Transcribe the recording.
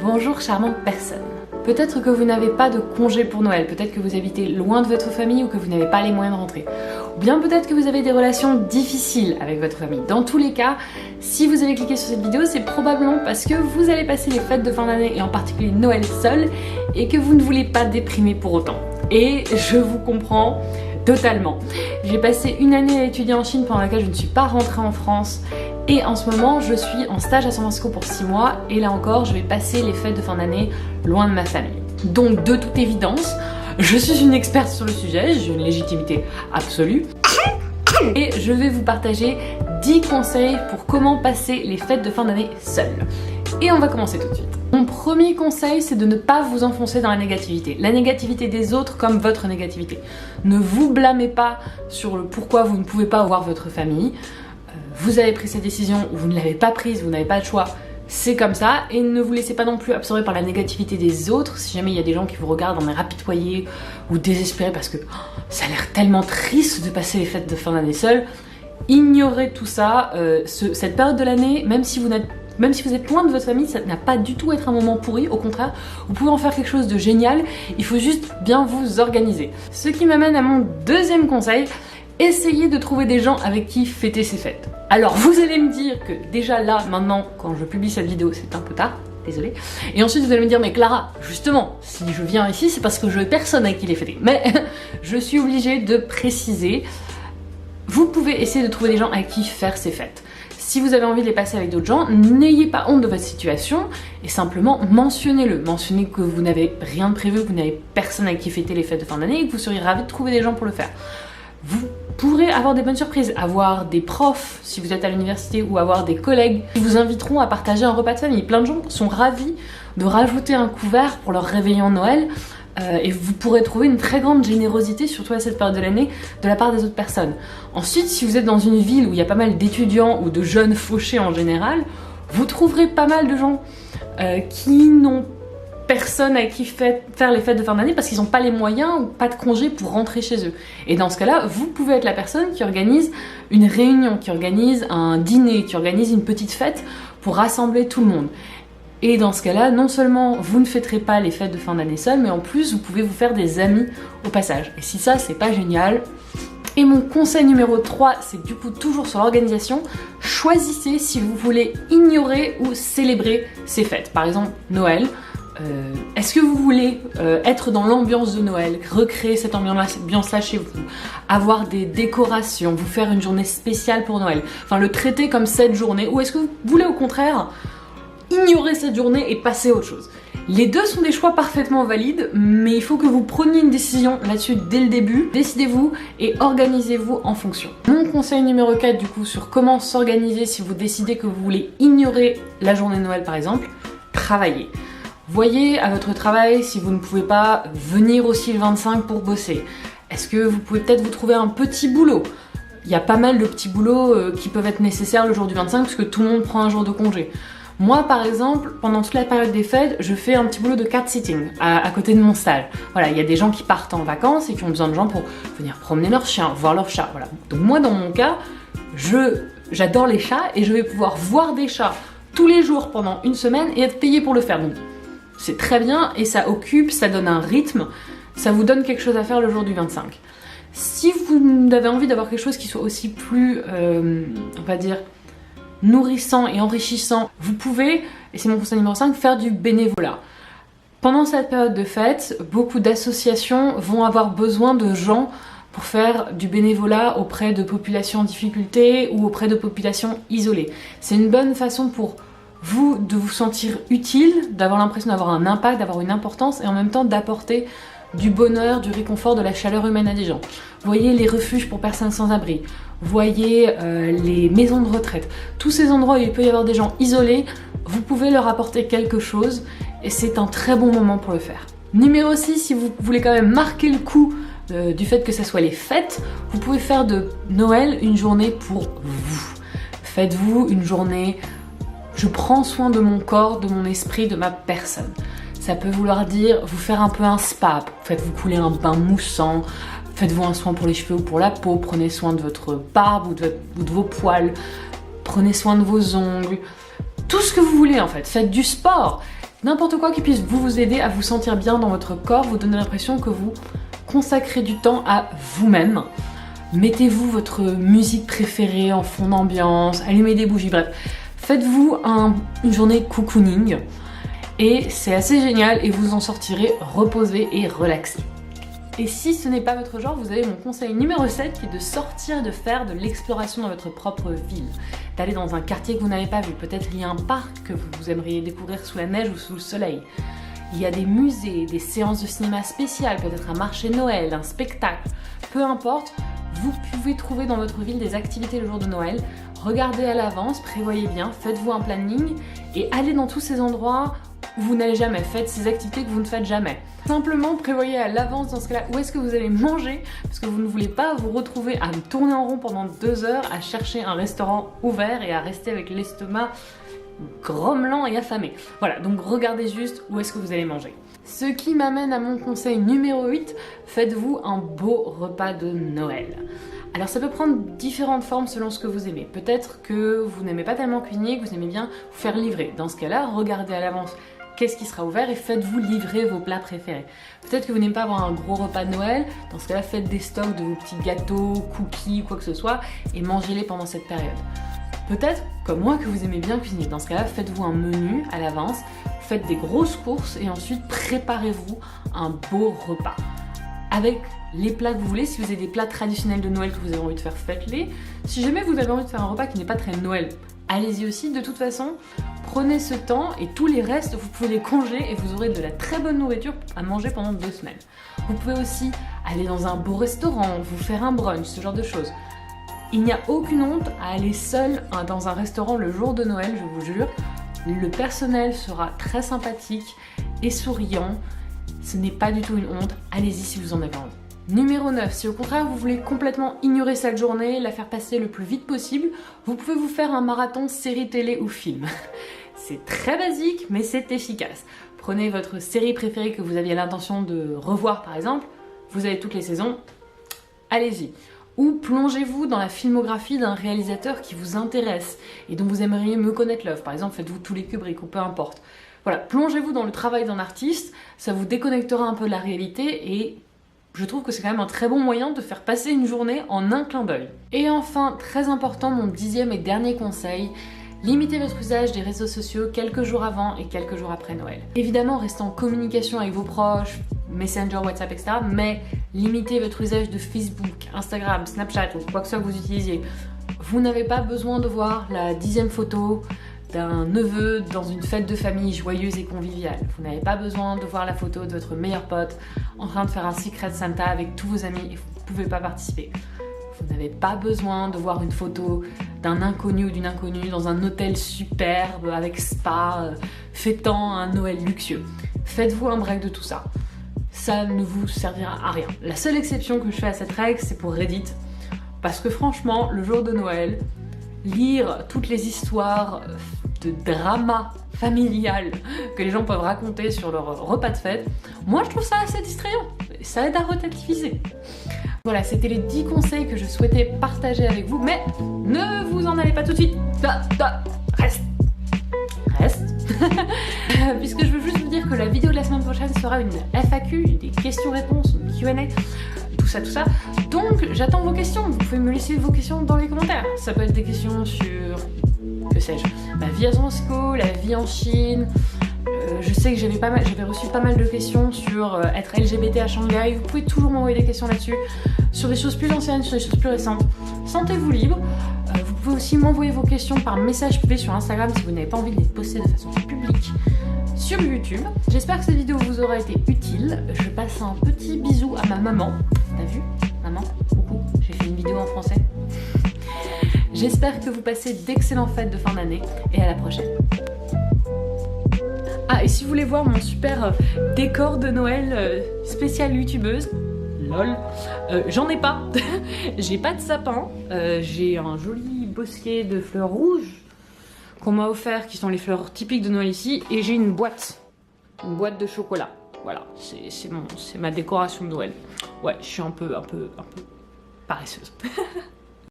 Bonjour charmante personne. Peut-être que vous n'avez pas de congé pour Noël, peut-être que vous habitez loin de votre famille ou que vous n'avez pas les moyens de rentrer. Ou bien peut-être que vous avez des relations difficiles avec votre famille. Dans tous les cas, si vous avez cliqué sur cette vidéo, c'est probablement parce que vous allez passer les fêtes de fin d'année et en particulier Noël seul et que vous ne voulez pas déprimer pour autant. Et je vous comprends totalement. J'ai passé une année à étudier en Chine pendant laquelle je ne suis pas rentrée en France. Et en ce moment, je suis en stage à San Francisco pour 6 mois et là encore, je vais passer les fêtes de fin d'année loin de ma famille. Donc, de toute évidence, je suis une experte sur le sujet, j'ai une légitimité absolue et je vais vous partager 10 conseils pour comment passer les fêtes de fin d'année seul. Et on va commencer tout de suite. Mon premier conseil, c'est de ne pas vous enfoncer dans la négativité des autres comme votre négativité. Ne vous blâmez pas sur le pourquoi vous ne pouvez pas voir votre famille. Vous avez pris cette décision ou vous ne l'avez pas prise, vous n'avez pas de choix, c'est comme ça. Et ne vous laissez pas non plus absorber par la négativité des autres. Si jamais il y a des gens qui vous regardent en air apitoyé ou désespérés parce que ça a l'air tellement triste de passer les fêtes de fin d'année seul, ignorez tout ça. Cette période de l'année, même si vous êtes loin de votre famille, ça n'a pas du tout à être un moment pourri, au contraire, vous pouvez en faire quelque chose de génial, il faut juste bien vous organiser. Ce qui m'amène à mon deuxième conseil, essayez de trouver des gens avec qui fêter ces fêtes. Alors vous allez me dire que déjà là, maintenant, quand je publie cette vidéo, c'est un peu tard, désolée. Et ensuite vous allez me dire, mais Clara, justement, si je viens ici, c'est parce que je n'ai personne avec qui les fêter. Mais je suis obligée de préciser, vous pouvez essayer de trouver des gens avec qui faire ces fêtes. Si vous avez envie de les passer avec d'autres gens, n'ayez pas honte de votre situation et simplement mentionnez-le. Mentionnez que vous n'avez rien de prévu, que vous n'avez personne avec qui fêter les fêtes de fin d'année et que vous seriez ravis de trouver des gens pour le faire. Vous pourrez avoir des bonnes surprises, avoir des profs si vous êtes à l'université ou avoir des collègues qui vous inviteront à partager un repas de famille. Plein de gens sont ravis de rajouter un couvert pour leur réveillon Noël et vous pourrez trouver une très grande générosité, surtout à cette période de l'année, de la part des autres personnes. Ensuite, si vous êtes dans une ville où il y a pas mal d'étudiants ou de jeunes fauchés en général, vous trouverez pas mal de gens qui n'ont personne à qui faire les fêtes de fin d'année parce qu'ils n'ont pas les moyens ou pas de congé pour rentrer chez eux. Et dans ce cas-là, vous pouvez être la personne qui organise une réunion, qui organise un dîner, qui organise une petite fête pour rassembler tout le monde. Et dans ce cas-là, non seulement vous ne fêterez pas les fêtes de fin d'année seul, mais en plus vous pouvez vous faire des amis au passage. Et si ça, c'est pas génial. Et mon conseil numéro 3, c'est du coup toujours sur l'organisation. Choisissez si vous voulez ignorer ou célébrer ces fêtes. Par exemple, Noël. Est-ce que vous voulez être dans l'ambiance de Noël, recréer cette ambiance-là chez vous, avoir des décorations, vous faire une journée spéciale pour Noël, enfin le traiter comme cette journée, ou est-ce que vous voulez au contraire ignorer cette journée et passer à autre chose? Les deux sont des choix parfaitement valides, mais il faut que vous preniez une décision là-dessus dès le début. Décidez-vous et organisez-vous en fonction. Mon conseil numéro 4 du coup sur comment s'organiser si vous décidez que vous voulez ignorer la journée de Noël par exemple, travaillez. Voyez à votre travail si vous ne pouvez pas venir aussi le 25 pour bosser. Est-ce que vous pouvez peut-être vous trouver un petit boulot? Il y a pas mal de petits boulots qui peuvent être nécessaires le jour du 25 puisque tout le monde prend un jour de congé. Moi par exemple, pendant toute la période des fêtes, je fais un petit boulot de cat sitting à côté de mon stage. Voilà, il y a des gens qui partent en vacances et qui ont besoin de gens pour venir promener leur chien, voir leur chat. Voilà. Donc moi dans mon cas, j'adore les chats et je vais pouvoir voir des chats tous les jours pendant une semaine et être payée pour le faire. Donc c'est très bien et ça occupe, ça donne un rythme, ça vous donne quelque chose à faire le jour du 25. Si vous avez envie d'avoir quelque chose qui soit aussi plus, on va dire, nourrissant et enrichissant, vous pouvez, et c'est mon conseil numéro 5, faire du bénévolat. Pendant cette période de fête, beaucoup d'associations vont avoir besoin de gens pour faire du bénévolat auprès de populations en difficulté ou auprès de populations isolées. C'est une bonne façon pour vous de vous sentir utile, d'avoir l'impression d'avoir un impact, d'avoir une importance et en même temps d'apporter du bonheur, du réconfort, de la chaleur humaine à des gens. Voyez les refuges pour personnes sans abri, voyez les maisons de retraite, tous ces endroits où il peut y avoir des gens isolés, vous pouvez leur apporter quelque chose et c'est un très bon moment pour le faire. Numéro 6, si vous voulez quand même marquer le coup du fait que ce soit les fêtes, vous pouvez faire de Noël une journée pour vous. Faites-vous une journée je prends soin de mon corps, de mon esprit, de ma personne. Ça peut vouloir dire vous faire un peu un spa, faites-vous couler un bain moussant, faites-vous un soin pour les cheveux ou pour la peau, prenez soin de votre barbe ou de vos poils, prenez soin de vos ongles, tout ce que vous voulez en fait, faites du sport. N'importe quoi qui puisse vous aider à vous sentir bien dans votre corps, vous donner l'impression que vous consacrez du temps à vous-même. Mettez-vous votre musique préférée en fond d'ambiance, allumez des bougies, bref. Faites-vous une journée cocooning et c'est assez génial et vous en sortirez reposé et relaxé. Et si ce n'est pas votre genre, vous avez mon conseil numéro 7 qui est de sortir, de faire de l'exploration dans votre propre ville. D'aller dans un quartier que vous n'avez pas vu. Peut-être il y a un parc que vous aimeriez découvrir sous la neige ou sous le soleil. Il y a des musées, des séances de cinéma spéciales, peut-être un marché de Noël, un spectacle. Peu importe, vous pouvez trouver dans votre ville des activités le jour de Noël. Regardez à l'avance, prévoyez bien, faites-vous un planning et allez dans tous ces endroits où vous n'allez jamais, faites ces activités que vous ne faites jamais. Simplement prévoyez à l'avance dans ce cas-là où est-ce que vous allez manger parce que vous ne voulez pas vous retrouver à tourner en rond pendant 2 heures à chercher un restaurant ouvert et à rester avec l'estomac grommelant et affamé. Voilà, donc regardez juste où est-ce que vous allez manger. Ce qui m'amène à mon conseil numéro 8, faites-vous un beau repas de Noël. Alors ça peut prendre différentes formes selon ce que vous aimez. Peut-être que vous n'aimez pas tellement cuisiner, que vous aimez bien vous faire livrer. Dans ce cas-là, regardez à l'avance qu'est-ce qui sera ouvert et faites-vous livrer vos plats préférés. Peut-être que vous n'aimez pas avoir un gros repas de Noël, dans ce cas-là faites des stocks de vos petits gâteaux, cookies, quoi que ce soit et mangez-les pendant cette période. Peut-être, comme moi, que vous aimez bien cuisiner. Dans ce cas-là, faites-vous un menu à l'avance, faites des grosses courses et ensuite préparez-vous un beau repas. Avec les plats que vous voulez, si vous avez des plats traditionnels de Noël que vous avez envie de faire, faites-les. Si jamais vous avez envie de faire un repas qui n'est pas très Noël, allez-y aussi. De toute façon, prenez ce temps et tous les restes, vous pouvez les congeler et vous aurez de la très bonne nourriture à manger pendant 2 semaines. Vous pouvez aussi aller dans un beau restaurant, vous faire un brunch, ce genre de choses. Il n'y a aucune honte à aller seul dans un restaurant le jour de Noël, je vous jure. Le personnel sera très sympathique et souriant. Ce n'est pas du tout une honte, allez-y si vous en avez envie. Numéro 9, si au contraire vous voulez complètement ignorer cette journée, la faire passer le plus vite possible, vous pouvez vous faire un marathon série télé ou film. C'est très basique, mais c'est efficace. Prenez votre série préférée que vous aviez l'intention de revoir par exemple, vous avez toutes les saisons, allez-y. Ou plongez-vous dans la filmographie d'un réalisateur qui vous intéresse et dont vous aimeriez mieux connaître l'œuvre. Par exemple, faites-vous tous les Kubrick ou peu importe. Voilà, plongez-vous dans le travail d'un artiste, ça vous déconnectera un peu de la réalité et je trouve que c'est quand même un très bon moyen de faire passer une journée en un clin d'œil. Et enfin, très important, mon 10e et dernier conseil, limitez votre usage des réseaux sociaux quelques jours avant et quelques jours après Noël. Évidemment, restez en communication avec vos proches, Messenger, WhatsApp, etc. Mais limitez votre usage de Facebook, Instagram, Snapchat ou quoi que ce soit que vous utilisiez. Vous n'avez pas besoin de voir la 10e photo d'un neveu dans une fête de famille joyeuse et conviviale. Vous n'avez pas besoin de voir la photo de votre meilleur pote en train de faire un Secret Santa avec tous vos amis et vous ne pouvez pas participer. Vous n'avez pas besoin de voir une photo d'un inconnu ou d'une inconnue dans un hôtel superbe avec spa, fêtant un Noël luxueux. Faites-vous un break de tout ça. Ça ne vous servira à rien. La seule exception que je fais à cette règle, c'est pour Reddit. Parce que franchement, le jour de Noël, lire toutes les histoires de drama familial que les gens peuvent raconter sur leur repas de fête, moi je trouve ça assez distrayant. Ça aide à relativiser. Voilà, c'était les 10 conseils que je souhaitais partager avec vous, mais ne vous en allez pas tout de suite. Reste. Puisque je veux juste vous dire que la vidéo de la semaine prochaine sera une FAQ, des questions-réponses, une Q&A, tout ça. Donc j'attends vos questions, vous pouvez me laisser vos questions dans les commentaires. Ça peut être des questions sur, que sais-je, ma vie à San Francisco, la vie en Chine. Je sais que j'avais reçu pas mal de questions sur être LGBT à Shanghai. Vous pouvez toujours m'envoyer des questions là-dessus, sur des choses plus anciennes, sur des choses plus récentes. Sentez-vous libre. Vous pouvez aussi m'envoyer vos questions par message privé sur Instagram si vous n'avez pas envie de les poster de façon publique sur YouTube. J'espère que cette vidéo vous aura été utile. Je passe un petit bisou à ma maman. T'as vu, maman? Coucou, j'ai fait une vidéo en français. J'espère que vous passez d'excellentes fêtes de fin d'année et à la prochaine. Ah, et si vous voulez voir mon super décor de Noël spécial youtubeuse, lol, j'en ai pas. J'ai pas de sapin, j'ai un joli bosquet de fleurs rouges qu'on m'a offert, qui sont les fleurs typiques de Noël ici, et j'ai une boîte de chocolat. Voilà, c'est ma décoration de Noël. Ouais, je suis un peu paresseuse.